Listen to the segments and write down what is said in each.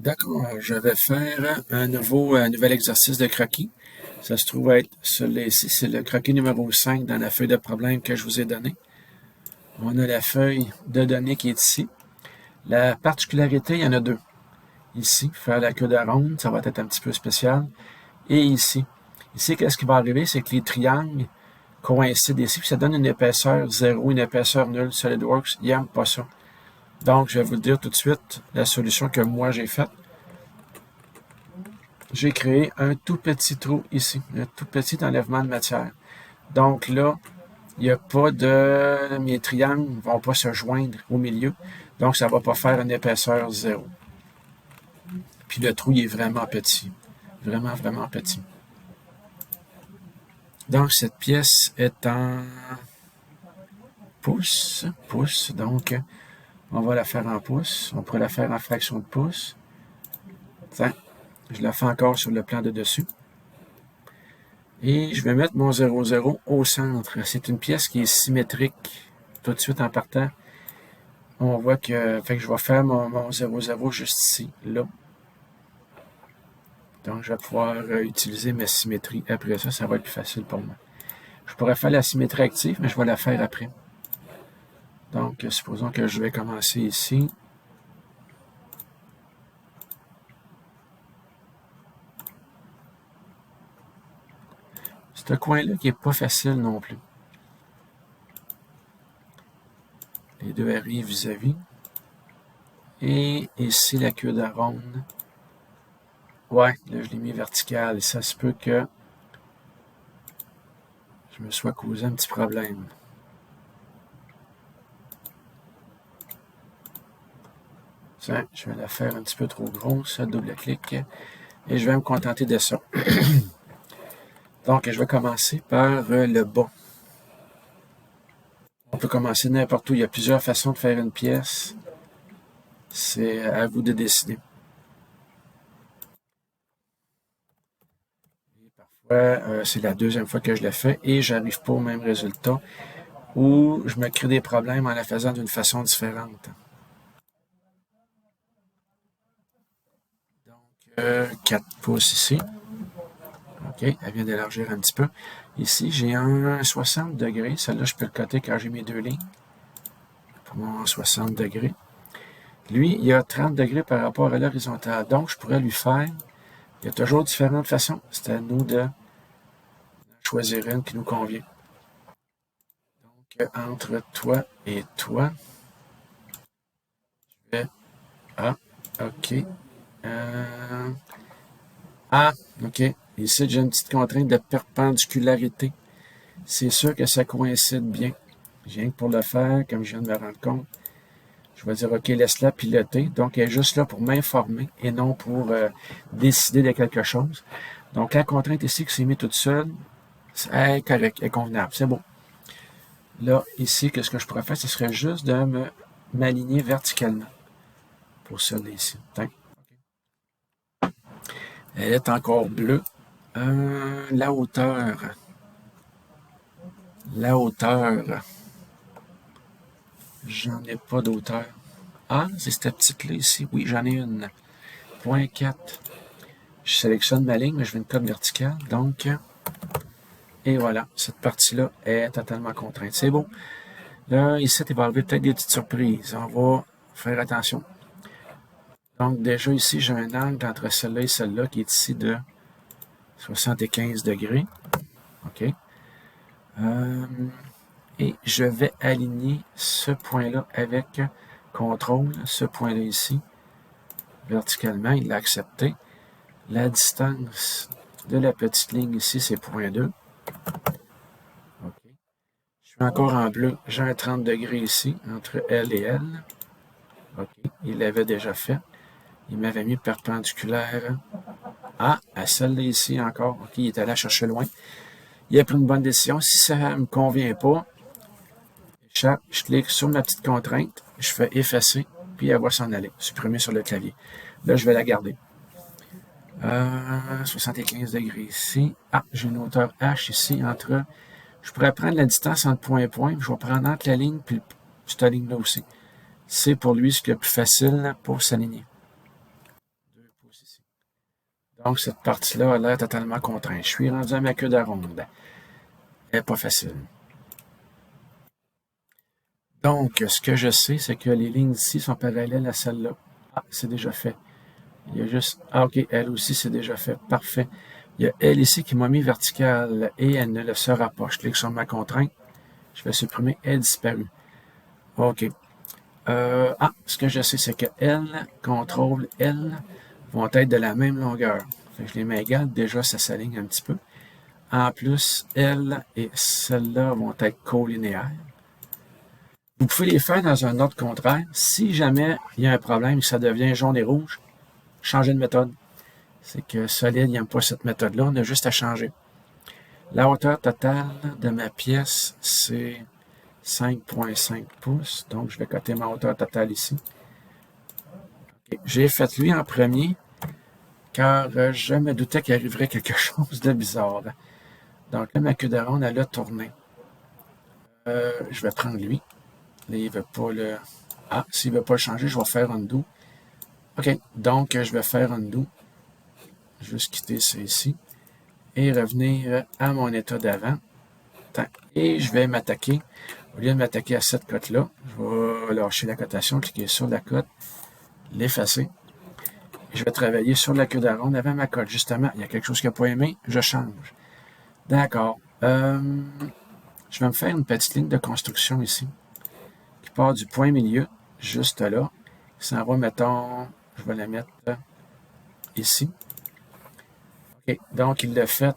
D'accord, je vais faire un nouvel exercice de croquis. Ça se trouve être celui ici, c'est le croquis numéro 5 dans la feuille de problème que je vous ai donnée. On a la feuille de données qui est ici. La particularité, il y en a deux. Ici, faire la queue de ronde, ça va être un petit peu spécial. Et ici. Ici, qu'est-ce qui va arriver, c'est que les triangles coïncident ici, puis ça donne une épaisseur 0, une épaisseur nulle. SolidWorks, il n'aime pas ça. Donc, je vais vous dire tout de suite la solution que moi j'ai faite. J'ai créé un tout petit trou ici, un tout petit enlèvement de matière. Donc là, il n'y a pas de... Mes triangles ne vont pas se joindre au milieu. Donc, ça ne va pas faire une épaisseur 0. Puis le trou, il est vraiment petit. Vraiment, vraiment petit. Donc, cette pièce est en pouces. Pouces. Donc, on va la faire en pouces. On pourrait la faire en fraction de pouce. Tiens, je la fais encore sur le plan de dessus. Et je vais mettre mon 0,0 au centre. C'est une pièce qui est symétrique. Tout de suite en partant, on voit que, je vais faire mon 0,0 juste ici, là. Donc, je vais pouvoir utiliser ma symétrie. Après ça, ça va être plus facile pour moi. Je pourrais faire la symétrie active, mais je vais la faire après. Donc, supposons que je vais commencer ici. C'est un coin-là qui n'est pas facile non plus. Les deux arrivent vis-à-vis. Et ici, la queue de ronde. Ouais, là, je l'ai mis vertical. Et ça se peut que je me sois causé un petit problème. Tiens, je vais la faire un petit peu trop grosse, double-clic. Et je vais me contenter de ça. Donc, je vais commencer par le bas. On peut commencer n'importe où. Il y a plusieurs façons de faire une pièce. C'est à vous de décider. Et parfois, c'est la deuxième fois que je le fais et j'arrive pas au même résultat ou je me crée des problèmes en la faisant d'une façon différente. Donc, 4 pouces ici. OK, elle vient d'élargir un petit peu. Ici, j'ai un 60 degrés. Celle-là, je peux le coter quand j'ai mes deux lignes. Pour mon 60 degrés. Lui, il y a 30 degrés par rapport à l'horizontale. Donc, je pourrais lui faire... Il y a toujours différentes façons. C'est à nous de choisir une qui nous convient. Donc, entre toi et toi, je vais... Ah, OK. Ah, OK. Ici, j'ai une petite contrainte de perpendicularité. C'est sûr que ça coïncide bien. J'ai rien que pour le faire, comme je viens de me rendre compte. Je vais dire, OK, laisse-la piloter. Donc, elle est juste là pour m'informer et non pour décider de quelque chose. Donc, la contrainte ici qui s'est mise toute seule, c'est correct, elle est convenable, c'est bon. Là, ici, qu'est-ce que je pourrais faire? Ce serait juste de m'aligner verticalement pour celle-là ici. Elle est encore bleue. La hauteur. La hauteur. J'en ai pas d'auteur. Ah, c'est cette petite-là ici. Oui, j'en ai une. 0.4. Je sélectionne ma ligne, mais je veux une cote verticale. Donc, et voilà. Cette partie-là est totalement contrainte. C'est beau. Là, ici, il va arriver peut-être des petites surprises. On va faire attention. Donc, déjà ici, j'ai un angle entre celle-là et celle-là qui est ici de 75 degrés. OK. Et je vais aligner ce point-là avec contrôle, ce point-là ici, verticalement. Il l'a accepté. La distance de la petite ligne ici, c'est 0.2. OK. Je suis encore en bleu. J'ai un 30 degrés ici, entre L et L. OK. Il l'avait déjà fait. Il m'avait mis perpendiculaire. Ah, à celle-là ici encore. OK, il est allé chercher loin. Il a pris une bonne décision. Si ça ne me convient pas, je clique sur ma petite contrainte, je fais effacer, puis elle va s'en aller, supprimer sur le clavier. Là, je vais la garder. 75 degrés ici. Ah, j'ai une hauteur H ici entre... Je pourrais prendre la distance entre point et point, je vais prendre entre la ligne puis cette ligne-là aussi. C'est pour lui ce qui est plus facile pour s'aligner. pouces ici. Donc, cette partie-là a l'air totalement contrainte. Je suis rendu à ma queue d'aronde. Elle n'est pas facile. Donc, ce que je sais, c'est que les lignes ici sont parallèles à celle-là. Ah, c'est déjà fait. Il y a juste... Ah, OK, elle aussi, c'est déjà fait. Parfait. Il y a elle ici qui m'a mis verticale et elle ne le sera pas. Je clique sur ma contrainte. Je vais supprimer. Elle disparue. OK. Ce que je sais, c'est que L, contrôle, L vont être de la même longueur. Fait que je les mets égales. Déjà, ça s'aligne un petit peu. En plus, L et celle-là vont être collinéaires. Vous pouvez les faire dans un ordre contraire. Si jamais il y a un problème et que ça devient jaune et rouge, changez de méthode. C'est que Solid n'aime pas cette méthode-là. On a juste à changer. La hauteur totale de ma pièce, c'est 5,5 pouces. Donc, je vais coter ma hauteur totale ici. Okay. J'ai fait lui en premier, car je me doutais qu'il arriverait quelque chose de bizarre. Donc là, ma queue de ronde, elle a tourné. Je vais prendre lui. Là, il ne veut pas le... Ah, s'il ne veut pas le changer, je vais faire undo. OK, donc je vais faire undo. Juste quitter ça ici. Et revenir à mon état d'avant. Et je vais m'attaquer. Au lieu de m'attaquer à cette cote-là, je vais lâcher la cotation, cliquer sur la cote, l'effacer. Je vais travailler sur la queue d'aronde avant ma cote. Justement, il y a quelque chose qui n'a pas aimé, je change. D'accord. Je vais me faire une petite ligne de construction ici, qui part du point milieu, juste là. Qui s'en va, mettons, je vais la mettre ici. OK, donc il l'a fait.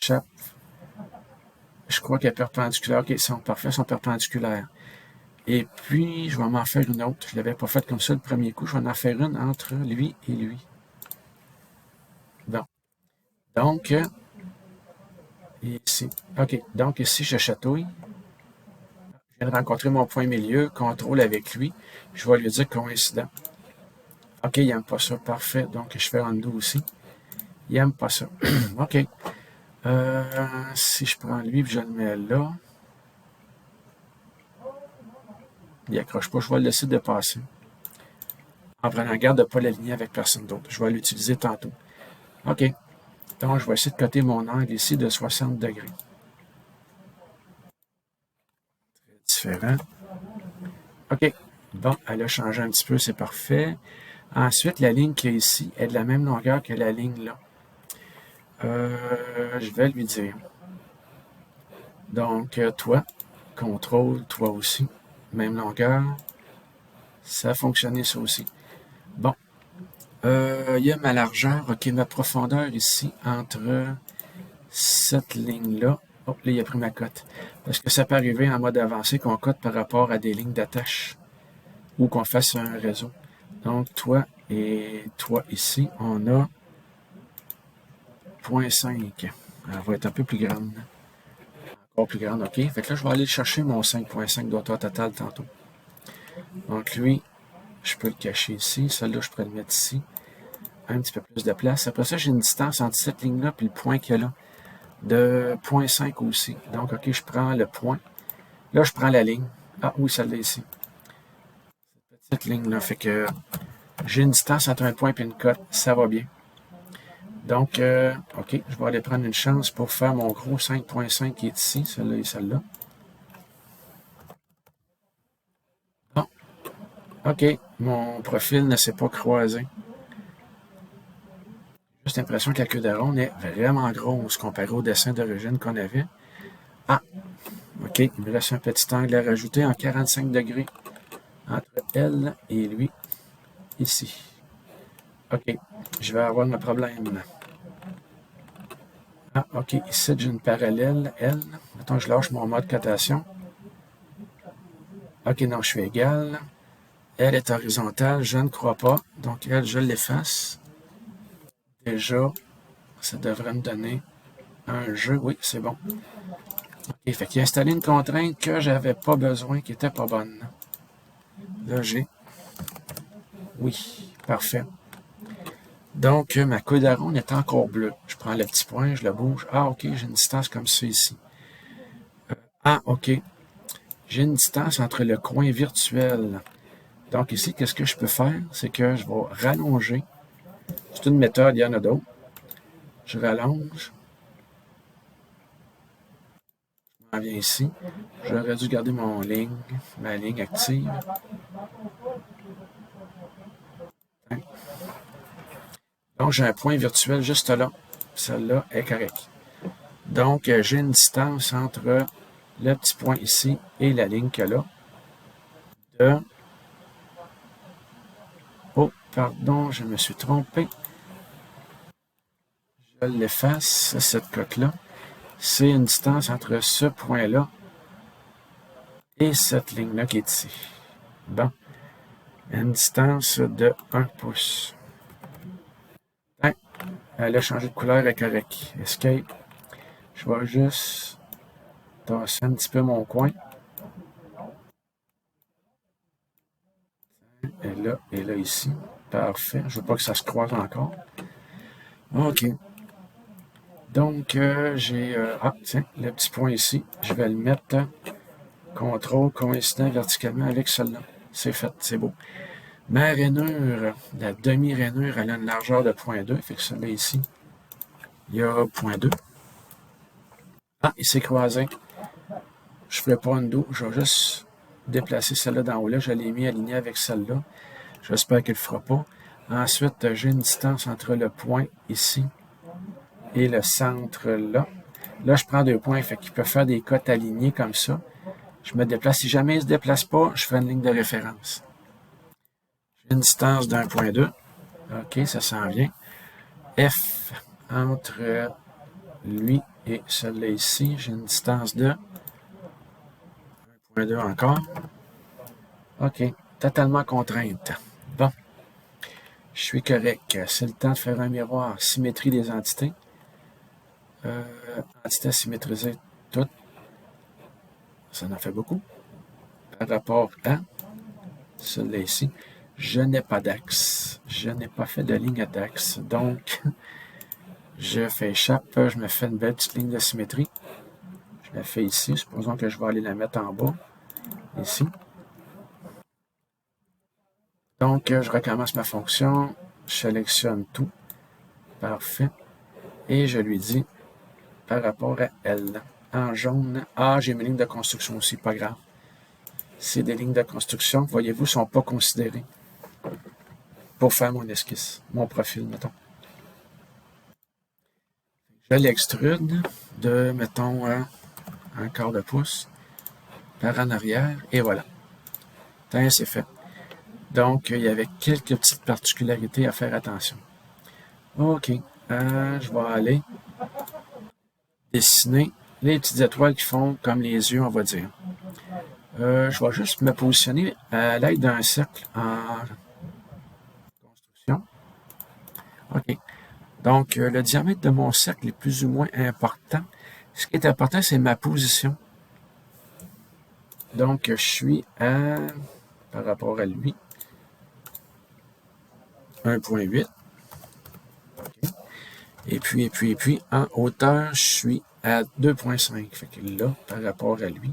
Échappe. Je crois qu'elle est perpendiculaire. OK, ils sont parfaits, ils sont perpendiculaires. Et puis, je vais m'en faire une autre. Je ne l'avais pas faite comme ça le premier coup. Je vais en faire une entre lui et lui. Bon. Donc, ici. OK. Donc, ici, je chatouille. Je viens de rencontrer mon point milieu. Contrôle avec lui. Je vais lui dire coïncident. OK, il n'aime pas ça. Parfait. Donc, je fais undo aussi. Il n'aime pas ça. OK. Si je prends lui et je le mets là. Il accroche pas. Je vais le laisser dépasser. En prenant garde de ne pas l'aligner avec personne d'autre. Je vais l'utiliser tantôt. OK. Donc, je vais essayer de coter mon angle ici de 60 degrés. Très différent. OK. Bon, elle a changé un petit peu, c'est parfait. Ensuite, la ligne qui est ici est de la même longueur que la ligne là. Je vais lui dire. Donc, toi, contrôle, toi aussi. Même longueur. Ça a fonctionné, ça aussi. Bon. Il y a ma largeur. OK, ma profondeur ici entre cette ligne-là. Oh, là, il a pris ma cote. Parce que ça peut arriver en mode avancé qu'on cote par rapport à des lignes d'attache ou qu'on fasse un réseau. Donc, toi et toi ici, on a 0,5. Elle va être un peu plus grande. Encore plus grande, OK. Fait que là, je vais aller chercher mon 5,5 d'auteur totale tantôt. Donc, lui, je peux le cacher ici. Celle-là, je pourrais le mettre ici. Un petit peu plus de place. Après ça, j'ai une distance entre cette ligne-là et le point qu'il y a là de 0,5 aussi. Donc, OK, je prends le point. Là, je prends la ligne. Ah oui, celle-là ici. Cette petite ligne-là. Fait que j'ai une distance entre un point et une cote. Ça va bien. Donc, OK, je vais aller prendre une chance pour faire mon gros 5,5 qui est ici. Celle-là et celle-là. Bon. OK, mon profil ne s'est pas croisé. J'ai juste l'impression que la queue de ronde est vraiment grosse comparée au dessin d'origine qu'on avait. Ah, OK, il me reste un petit angle à rajouter en 45 degrés entre elle et lui, ici. OK, je vais avoir un problème. Ah, OK, ici j'ai une parallèle, elle. Mettons que je lâche mon mode cotation. OK, non, je suis égal. Elle est horizontale, je ne crois pas. Donc, elle, je l'efface. Déjà, ça devrait me donner un jeu. Oui, c'est bon. OK, fait qu'il a installé une contrainte que j'avais pas besoin, qui était pas bonne. Là, j'ai... Oui, parfait. Donc, ma queue d'aronde est encore bleue. Je prends le petit point, je le bouge. Ah, OK, j'ai une distance comme ça ici. Ah, OK. J'ai une distance entre le coin virtuel. Donc ici, qu'est-ce que je peux faire? C'est que je vais rallonger C'est une méthode, il y en a d'autres. Je rallonge. Je m'en viens ici. J'aurais dû garder ma ligne active. Donc, j'ai un point virtuel juste là. Celle-là est correcte. Donc, j'ai une distance entre le petit point ici et la ligne qu'il y a là de... Oh, pardon, je me suis trompé. Je l'efface, cette cote-là. C'est une distance entre ce point-là et cette ligne-là qui est ici. Bon. Une distance de 1 pouce. Elle a changé de couleur, elle est correcte. Escape. Je vais juste tasser un petit peu mon coin. Et là, ici. Parfait. Je ne veux pas que ça se croise encore. OK. Donc, j'ai... tiens, le petit point ici. Je vais le mettre contrôle coïncident verticalement avec celle-là. C'est fait, c'est beau. Ma rainure, la demi-rainure, elle a une largeur de 0.2. Fait que celle-là ici, il y a 0.2. Ah, il s'est croisé. Je ne ferai pas undo. Je vais juste déplacer celle-là d'en haut là. Je l'ai mis aligné avec celle-là. J'espère qu'il ne le fera pas. Ensuite, j'ai une distance entre le point ici et le centre là. Là, je prends 2 points, fait qu'il peut faire des cotes alignées comme ça. Je me déplace. Si jamais il ne se déplace pas, je fais une ligne de référence. J'ai une distance de 1.2. OK, ça s'en vient. F entre lui et celle-là ici. J'ai une distance de 1.2 encore. OK, totalement contrainte. Bon, je suis correct. C'est le temps de faire un miroir. Symétrie des entités. Entités symétrisées toutes. Ça en fait beaucoup. Par rapport à celle-là ici, je n'ai pas d'axe. Je n'ai pas fait de ligne d'axe. Donc, je fais échappe. Je me fais une belle petite ligne de symétrie. Je la fais ici. Supposons que je vais aller la mettre en bas. Ici. Donc, je recommence ma fonction. Je sélectionne tout. Parfait. Et je lui dis, par rapport à elle, en jaune, ah, j'ai mes lignes de construction aussi, pas grave. C'est des lignes de construction, voyez-vous, ne sont pas considérées pour faire mon esquisse, mon profil, mettons. Je l'extrude de, mettons, un quart de pouce par en arrière, et voilà. C'est fait. Donc, il y avait quelques petites particularités à faire attention. OK, je vais aller dessiner les petites étoiles qui font comme les yeux, on va dire. Je vais juste me positionner à l'aide d'un cercle en construction. OK. Donc, le diamètre de mon cercle est plus ou moins important. Ce qui est important, c'est ma position. Donc, je suis par rapport à lui, 1.8. Okay. Et puis, en hauteur, je suis à 2.5. Fait que là, par rapport à lui,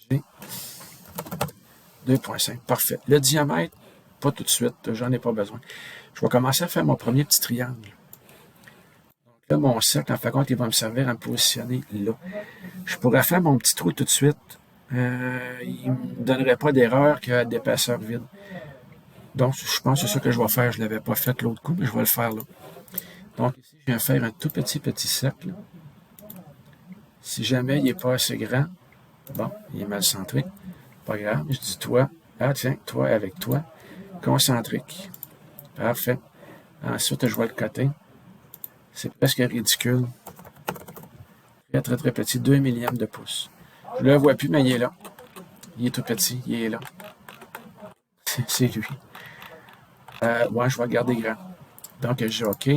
j'ai 2.5. Parfait. Le diamètre, pas tout de suite, j'en ai pas besoin. Je vais commencer à faire mon premier petit triangle. Donc là, mon cercle, en fin de compte, il va me servir à me positionner là. Je pourrais faire mon petit trou tout de suite. Il ne me donnerait pas d'erreur d'épaisseur vide. Donc, je pense que c'est ça que je vais faire. Je ne l'avais pas fait l'autre coup, mais je vais le faire là. Donc, ici, je viens faire un tout petit cercle. Si jamais il n'est pas assez grand, bon, il est mal centré. Pas grave. Je dis toi. Ah, tiens, toi avec toi. Concentrique. Parfait. Ensuite, je vois le côté. C'est presque ridicule. Très, très, très petit. 2 millièmes de pouce. Je ne le vois plus, mais il est là. Il est tout petit. Il est là. C'est lui. Ouais, je vais le garder grand. Donc, je dis OK.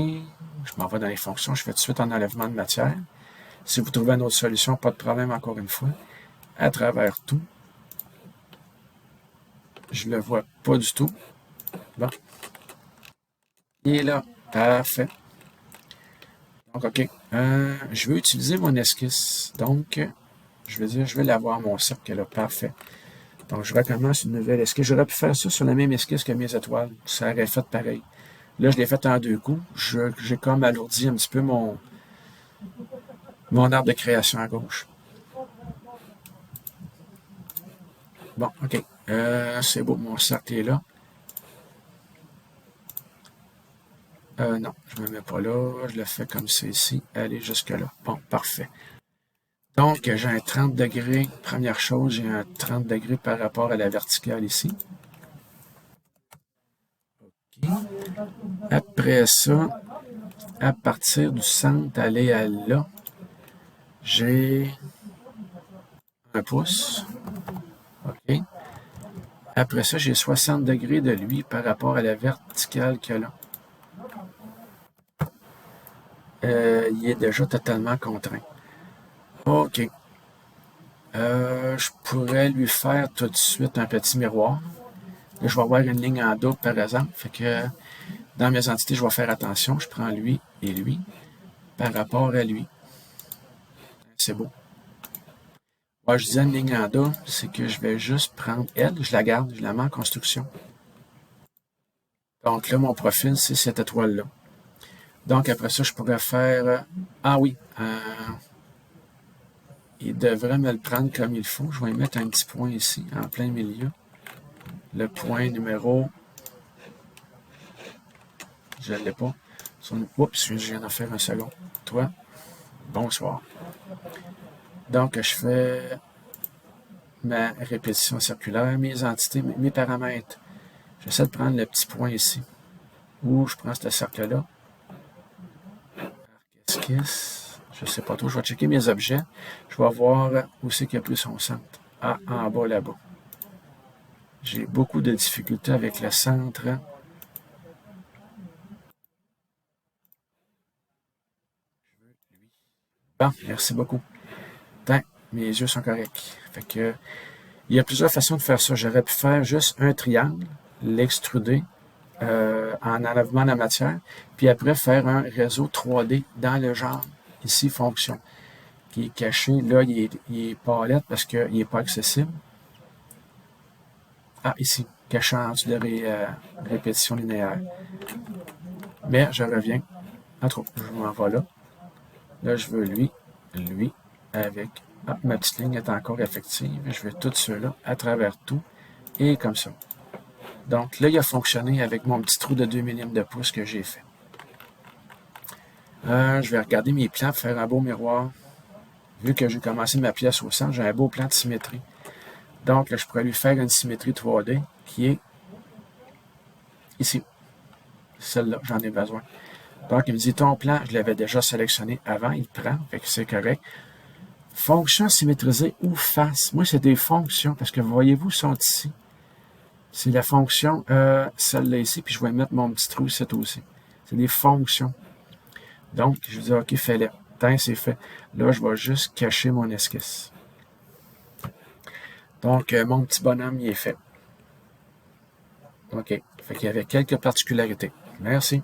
Je m'en vais dans les fonctions. Je fais tout de suite un enlèvement de matière. Si vous trouvez une autre solution, pas de problème encore une fois. À travers tout. Je ne le vois pas du tout. Bon. Il est là. Parfait. Donc, OK. Je vais utiliser mon esquisse. Donc, je vais l'avoir, mon cercle là. Parfait. Donc, je recommence une nouvelle esquisse. J'aurais pu faire ça sur la même esquisse que mes étoiles. Ça aurait fait pareil. Là, je l'ai fait en 2 coups. J'ai comme alourdi un petit peu mon arbre de création à gauche. Bon, OK. C'est beau, mon cercle est là. Non, je ne me mets pas là. Je le fais comme ça ici. Allez, jusque là. Bon, parfait. Donc, j'ai un 30 degrés. Première chose, j'ai un 30 degrés par rapport à la verticale ici. OK. Après ça, à partir du centre, aller à là, j'ai 1 pouce. OK. Après ça, j'ai 60 degrés de lui par rapport à la verticale qu'il y a là. Il est déjà totalement contraint. OK. Je pourrais lui faire tout de suite un petit miroir. Là, je vais avoir une ligne en double, par exemple. Fait que dans mes entités, je vais faire attention. Je prends lui et lui par rapport à lui. C'est beau. Moi, je disais une ligne en double, c'est que je vais juste prendre elle, je la garde, je la mets en construction. Donc là, mon profil, c'est cette étoile-là. Donc après ça, je pourrais faire... ah oui, il devrait me le prendre comme il faut. Je vais mettre un petit point ici, en plein milieu. Le point numéro... je ne l'ai pas. Oups, je viens d'en faire un second. Toi, bonsoir. Donc, je fais ma répétition circulaire, mes entités, mes paramètres. J'essaie de prendre le petit point ici, où je prends ce cercle-là. Esquisse, je ne sais pas trop, je vais checker mes objets. Je vais voir où c'est qu'il y a plus son centre. Ah, en bas, là-bas. J'ai beaucoup de difficultés avec le centre. Bon, merci beaucoup. Tain, mes yeux sont corrects. Fait que, il y a plusieurs façons de faire ça. J'aurais pu faire juste un triangle, l'extruder en enlèvement de la matière, puis après faire un réseau 3D dans le genre, ici, fonction, qui est caché. Là, il est pas lettre parce qu'il n'est pas accessible. Ah, ici, caché en dessous de répétition linéaire. Mais je reviens. Entre autres, je m'en vais là. Là, je veux lui, avec... Ah, ma petite ligne est encore effective. Je veux tout cela à travers tout. Et comme ça. Donc là, il a fonctionné avec mon petit trou de 2 mm de pouce que j'ai fait. Je vais regarder mes plans pour faire un beau miroir. Vu que j'ai commencé ma pièce au centre, j'ai un beau plan de symétrie. Donc, là, je pourrais lui faire une symétrie 3D qui est ici. Celle-là, j'en ai besoin. Donc, il me dit, ton plan, je l'avais déjà sélectionné avant, il prend, fait que c'est correct. Fonction symétrisée ou face. Moi, c'est des fonctions, parce que voyez-vous, sont ici. C'est la fonction, celle-là ici, puis je vais mettre mon petit trou ici aussi. C'est des fonctions. Donc, je dis, OK, fais-le. Tant c'est fait. Là, je vais juste cacher mon esquisse. Donc, mon petit bonhomme, il est fait. OK. Fait qu'il y avait quelques particularités. Merci.